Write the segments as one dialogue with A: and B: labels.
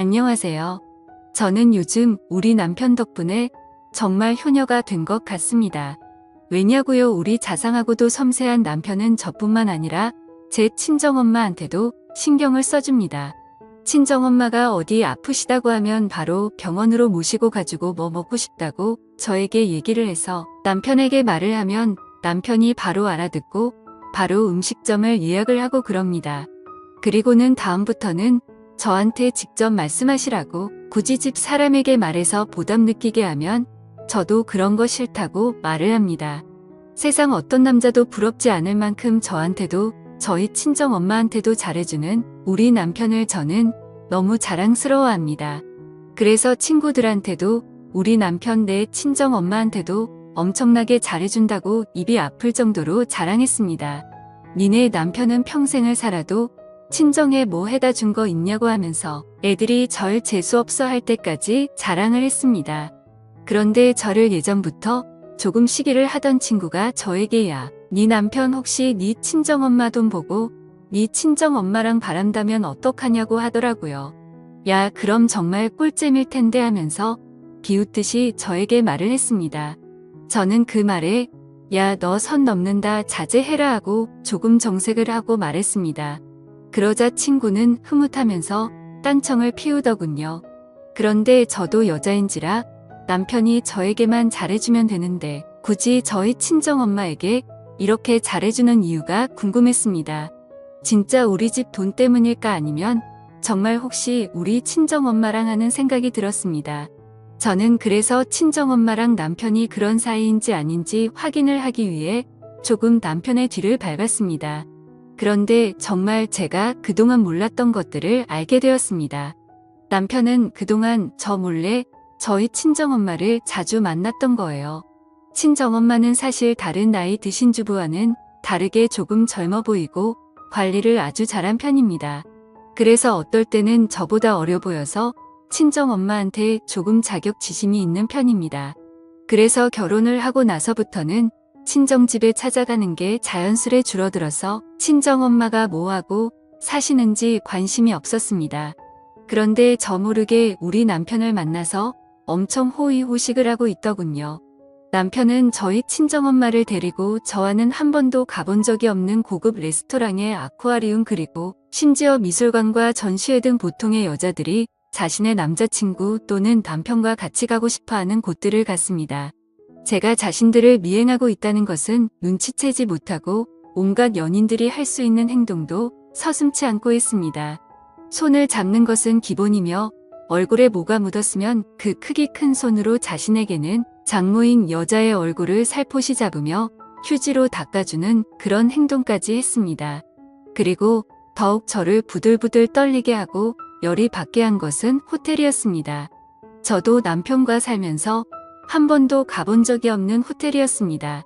A: 안녕하세요. 저는 요즘 우리 남편 덕분에 정말 효녀가 된 것 같습니다. 왜냐고요? 우리 자상하고도 섬세한 남편은 저뿐만 아니라 제 친정엄마한테도 신경을 써줍니다. 친정엄마가 어디 아프시다고 하면 바로 병원으로 모시고 가지고 뭐 먹고 싶다고 저에게 얘기를 해서 남편에게 말을 하면 남편이 바로 알아듣고 바로 음식점을 예약을 하고 그럽니다. 그리고는 다음부터는 저한테 직접 말씀하시라고 굳이 집 사람에게 말해서 보답 느끼게 하면 저도 그런 거 싫다고 말을 합니다. 세상 어떤 남자도 부럽지 않을 만큼 저한테도 저희 친정엄마한테도 잘해주는 우리 남편을 저는 너무 자랑스러워합니다. 그래서 친구들한테도 우리 남편 내 친정엄마한테도 엄청나게 잘해준다고 입이 아플 정도로 자랑했습니다. 니네 남편은 평생을 살아도 친정에 뭐 해다 준 거 있냐고 하면서 애들이 절 재수없어 할 때까지 자랑을 했습니다. 그런데 저를 예전부터 조금 시기를 하던 친구가 저에게 야, 네 남편 혹시 네 친정엄마 돈 보고 네 친정엄마랑 바람다면 어떡하냐고 하더라고요. 야, 그럼 정말 꿀잼일 텐데 하면서 비웃듯이 저에게 말을 했습니다. 저는 그 말에 야, 너 선 넘는다 자제해라 하고 조금 정색을 하고 말했습니다. 그러자 친구는 흐뭇하면서 딴청을 피우더군요. 그런데 저도 여자인지라 남편이 저에게만 잘해주면 되는데 굳이 저희 친정엄마에게 이렇게 잘해주는 이유가 궁금했습니다. 진짜 우리 집 돈 때문일까 아니면 정말 혹시 우리 친정엄마랑 하는 생각이 들었습니다. 저는 그래서 친정엄마랑 남편이 그런 사이인지 아닌지 확인을 하기 위해 조금 남편의 뒤를 밟았습니다. 그런데 정말 제가 그동안 몰랐던 것들을 알게 되었습니다. 남편은 그동안 저 몰래 저희 친정엄마를 자주 만났던 거예요. 친정엄마는 사실 다른 나이 드신 주부와는 다르게 조금 젊어 보이고 관리를 아주 잘한 편입니다. 그래서 어떨 때는 저보다 어려 보여서 친정엄마한테 조금 자격지심이 있는 편입니다. 그래서 결혼을 하고 나서부터는 친정집에 찾아가는 게 자연스레 줄어들어서 친정엄마가 뭐하고 사시는지 관심이 없었습니다. 그런데 저 모르게 우리 남편을 만나서 엄청 호의호식을 하고 있더군요. 남편은 저희 친정엄마를 데리고 저와는 한 번도 가본 적이 없는 고급 레스토랑에 아쿠아리움 그리고 심지어 미술관과 전시회 등 보통의 여자들이 자신의 남자친구 또는 남편과 같이 가고 싶어하는 곳들을 갔습니다. 제가 자신들을 미행하고 있다는 것은 눈치채지 못하고 온갖 연인들이 할 수 있는 행동도 서슴지 않고 있습니다. 손을 잡는 것은 기본이며 얼굴에 뭐가 묻었으면 그 크기 큰 손으로 자신에게는 장모인 여자의 얼굴을 살포시 잡으며 휴지로 닦아주는 그런 행동까지 했습니다. 그리고 더욱 저를 부들부들 떨리게 하고 열이 받게 한 것은 호텔이었습니다. 저도 남편과 살면서 한 번도 가본 적이 없는 호텔이었습니다.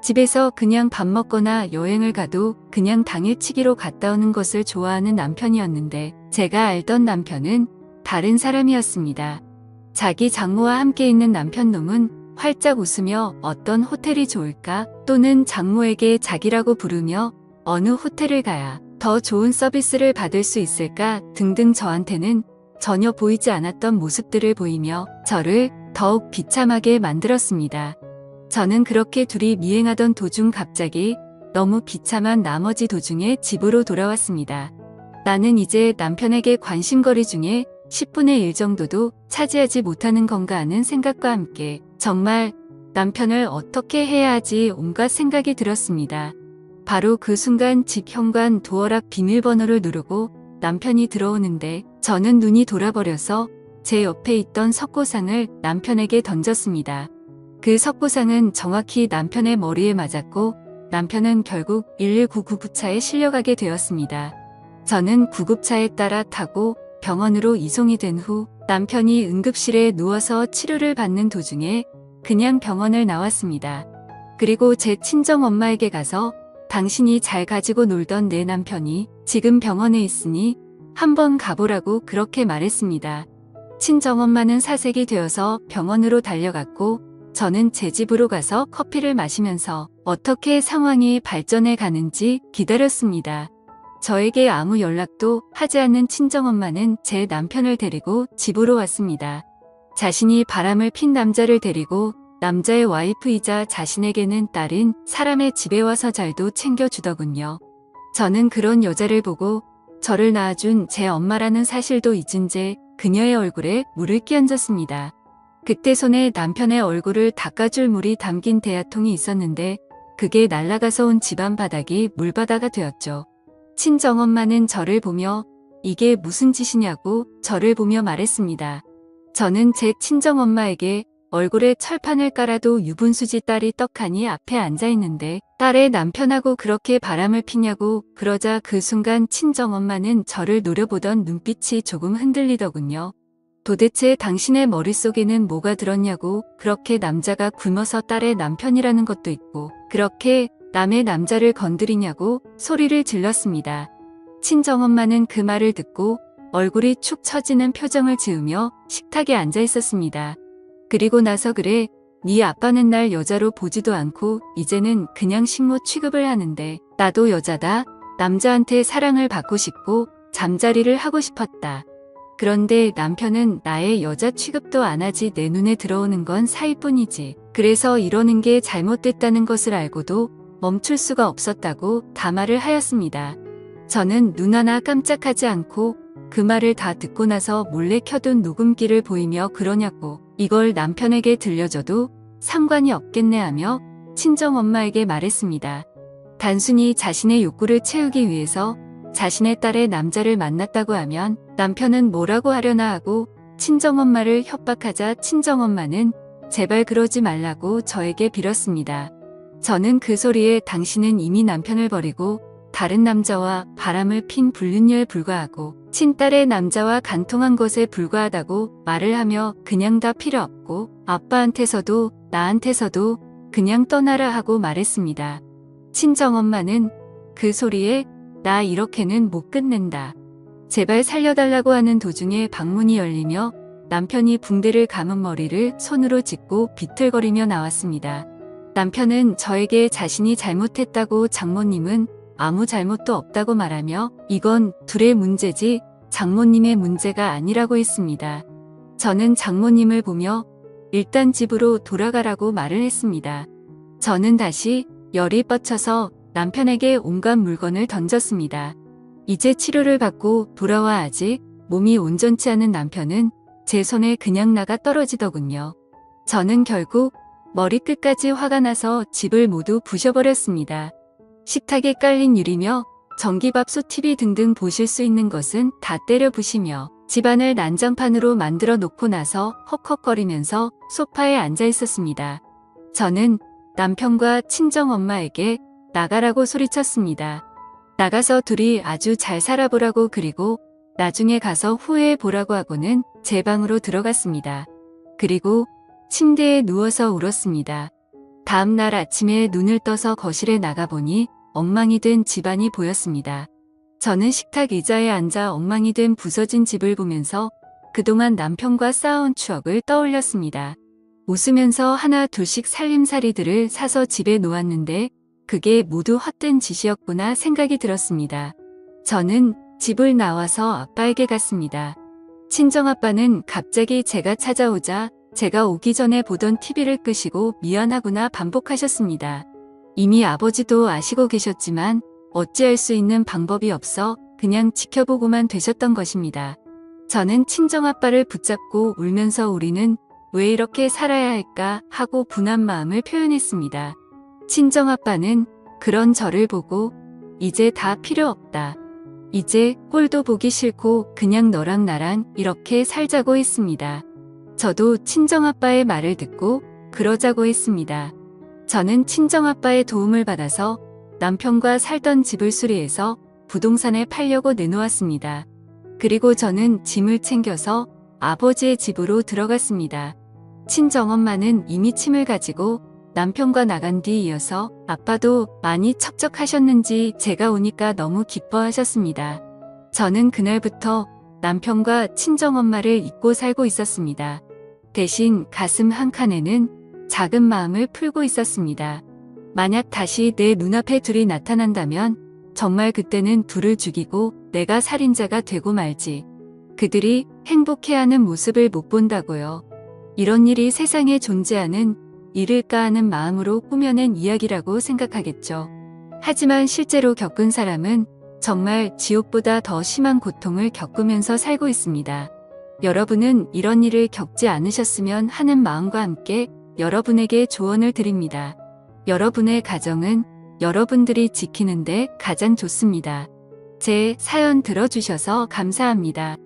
A: 집에서 그냥 밥 먹거나 여행을 가도 그냥 당일치기로 갔다 오는 것을 좋아하는 남편이었는데 제가 알던 남편은 다른 사람이었습니다. 자기 장모와 함께 있는 남편 놈은 활짝 웃으며 어떤 호텔이 좋을까 또는 장모에게 자기라고 부르며 어느 호텔을 가야 더 좋은 서비스를 받을 수 있을까 등등 저한테는 전혀 보이지 않았던 모습들을 보이며 저를 더욱 비참하게 만들었습니다. 저는 그렇게 둘이 미행하던 도중 갑자기 너무 비참한 나머지 도중에 집으로 돌아왔습니다. 나는 이제 남편에게 관심거리 중에 10분의 1 정도도 차지하지 못하는 건가 하는 생각과 함께 정말 남편을 어떻게 해야 하지 온갖 생각이 들었습니다. 바로 그 순간 집 현관 도어락 비밀번호를 누르고 남편이 들어오는데 저는 눈이 돌아버려서 제 옆에 있던 석고상을 남편에게 던졌습니다. 그 석고상은 정확히 남편의 머리에 맞았고 남편은 결국 119 구급차에 실려가게 되었습니다. 저는 구급차에 따라 타고 병원으로 이송이 된 후 남편이 응급실에 누워서 치료를 받는 도중에 그냥 병원을 나왔습니다. 그리고 제 친정엄마에게 가서 당신이 잘 가지고 놀던 내 남편이 지금 병원에 있으니 한번 가보라고 그렇게 말했습니다. 친정엄마는 사색이 되어서 병원으로 달려갔고 저는 제 집으로 가서 커피를 마시면서 어떻게 상황이 발전해 가는지 기다렸습니다. 저에게 아무 연락도 하지 않는 친정엄마는 제 남편을 데리고 집으로 왔습니다. 자신이 바람을 핀 남자를 데리고 남자의 와이프이자 자신에게는 딸인 사람의 집에 와서 잘도 챙겨주더군요. 저는 그런 여자를 보고 저를 낳아준 제 엄마라는 사실도 잊은 채 그녀의 얼굴에 물을 끼얹었습니다. 그때 손에 남편의 얼굴을 닦아줄 물이 담긴 대야통이 있었는데 그게 날아가서 온 집안 바닥이 물바다가 되었죠. 친정엄마는 저를 보며 이게 무슨 짓이냐고 저를 보며 말했습니다. 저는 제 친정엄마에게 얼굴에 철판을 깔아도 유분수지 딸이 떡하니 앞에 앉아있는데 딸의 남편하고 그렇게 바람을 피냐고 그러자 그 순간 친정엄마는 저를 노려보던 눈빛이 조금 흔들리더군요. 도대체 당신의 머릿속에는 뭐가 들었냐고 그렇게 남자가 굶어서 딸의 남편이라는 것도 있고 그렇게 남의 남자를 건드리냐고 소리를 질렀습니다. 친정엄마는 그 말을 듣고 얼굴이 축 처지는 표정을 지으며 식탁에 앉아 있었습니다. 그리고 나서 그래, 네 아빠는 날 여자로 보지도 않고 이제는 그냥 식모 취급을 하는데 나도 여자다. 남자한테 사랑을 받고 싶고 잠자리를 하고 싶었다. 그런데 남편은 나의 여자 취급도 안 하지 내 눈에 들어오는 건 사이뿐이지. 그래서 이러는 게 잘못됐다는 것을 알고도 멈출 수가 없었다고 담화를 하였습니다. 저는 눈 하나 깜짝하지 않고 그 말을 다 듣고 나서 몰래 켜둔 녹음기를 보이며 그러냐고 이걸 남편에게 들려줘도 상관이 없겠네 하며 친정엄마에게 말했습니다. 단순히 자신의 욕구를 채우기 위해서 자신의 딸의 남자를 만났다고 하면 남편은 뭐라고 하려나 하고 친정엄마를 협박하자 친정엄마는 제발 그러지 말라고 저에게 빌었습니다. 저는 그 소리에 당신은 이미 남편을 버리고 다른 남자와 바람을 핀 불륜녀에 불과하고 친딸의 남자와 간통한 것에 불과하다고 말을 하며 그냥 다 필요 없고 아빠한테서도 나한테서도 그냥 떠나라 하고 말했습니다. 친정엄마는 그 소리에 나 이렇게는 못 끝낸다. 제발 살려달라고 하는 도중에 방문이 열리며 남편이 붕대를 감은 머리를 손으로 짚고 비틀거리며 나왔습니다. 남편은 저에게 자신이 잘못했다고 장모님은 아무 잘못도 없다고 말하며 이건 둘의 문제지 장모님의 문제가 아니라고 했습니다. 저는 장모님을 보며 일단 집으로 돌아가라고 말을 했습니다. 저는 다시 열이 뻗쳐서 남편에게 온갖 물건을 던졌습니다. 이제 치료를 받고 돌아와 아직 몸이 온전치 않은 남편은 제 손에 그냥 나가 떨어지더군요. 저는 결국 머리끝까지 화가 나서 집을 모두 부셔버렸습니다. 식탁에 깔린 유리며 전기밥솥 TV 등등 보실 수 있는 것은 다 때려 부시며 집안을 난장판으로 만들어 놓고 나서 헉헉거리면서 소파에 앉아 있었습니다. 저는 남편과 친정엄마에게 나가라고 소리쳤습니다. 나가서 둘이 아주 잘 살아보라고 그리고 나중에 가서 후회해 보라고 하고는 제 방으로 들어갔습니다. 그리고 침대에 누워서 울었습니다. 다음 날 아침에 눈을 떠서 거실에 나가보니 엉망이 된 집안이 보였습니다. 저는 식탁 의자에 앉아 엉망이 된 부서진 집을 보면서 그동안 남편과 쌓아온 추억을 떠올렸습니다. 웃으면서 하나 둘씩 살림살이들을 사서 집에 놓았는데 그게 모두 헛된 짓이었구나 생각이 들었습니다. 저는 집을 나와서 아빠에게 갔습니다. 친정아빠는 갑자기 제가 찾아오자 제가 오기 전에 보던 TV를 끄시고 미안하구나 반복하셨습니다. 이미 아버지도 아시고 계셨지만 어찌할 수 있는 방법이 없어 그냥 지켜보고만 되셨던 것입니다. 저는 친정아빠를 붙잡고 울면서 우리는 왜 이렇게 살아야 할까 하고 분한 마음을 표현했습니다. 친정아빠는 그런 저를 보고 이제 다 필요 없다. 이제 꼴도 보기 싫고 그냥 너랑 나랑 이렇게 살자고 했습니다. 저도 친정아빠의 말을 듣고 그러자고 했습니다. 저는 친정아빠의 도움을 받아서 남편과 살던 집을 수리해서 부동산에 팔려고 내놓았습니다. 그리고 저는 짐을 챙겨서 아버지의 집으로 들어갔습니다. 친정엄마는 이미 침을 가지고 남편과 나간 뒤 이어서 아빠도 많이 척척하셨는지 제가 오니까 너무 기뻐하셨습니다. 저는 그날부터 남편과 친정엄마를 잊고 살고 있었습니다. 대신 가슴 한 칸에는 작은 마음을 풀고 있었습니다. 만약 다시 내 눈앞에 둘이 나타난다면 정말 그때는 둘을 죽이고 내가 살인자가 되고 말지. 그들이 행복해하는 모습을 못 본다고요. 이런 일이 세상에 존재하는 일일까 하는 마음으로 꾸며낸 이야기라고 생각하겠죠. 하지만 실제로 겪은 사람은 정말 지옥보다 더 심한 고통을 겪으면서 살고 있습니다. 여러분은 이런 일을 겪지 않으셨으면 하는 마음과 함께 여러분에게 조언을 드립니다. 여러분의 가정은 여러분들이 지키는데 가장 좋습니다. 제 사연 들어주셔서 감사합니다.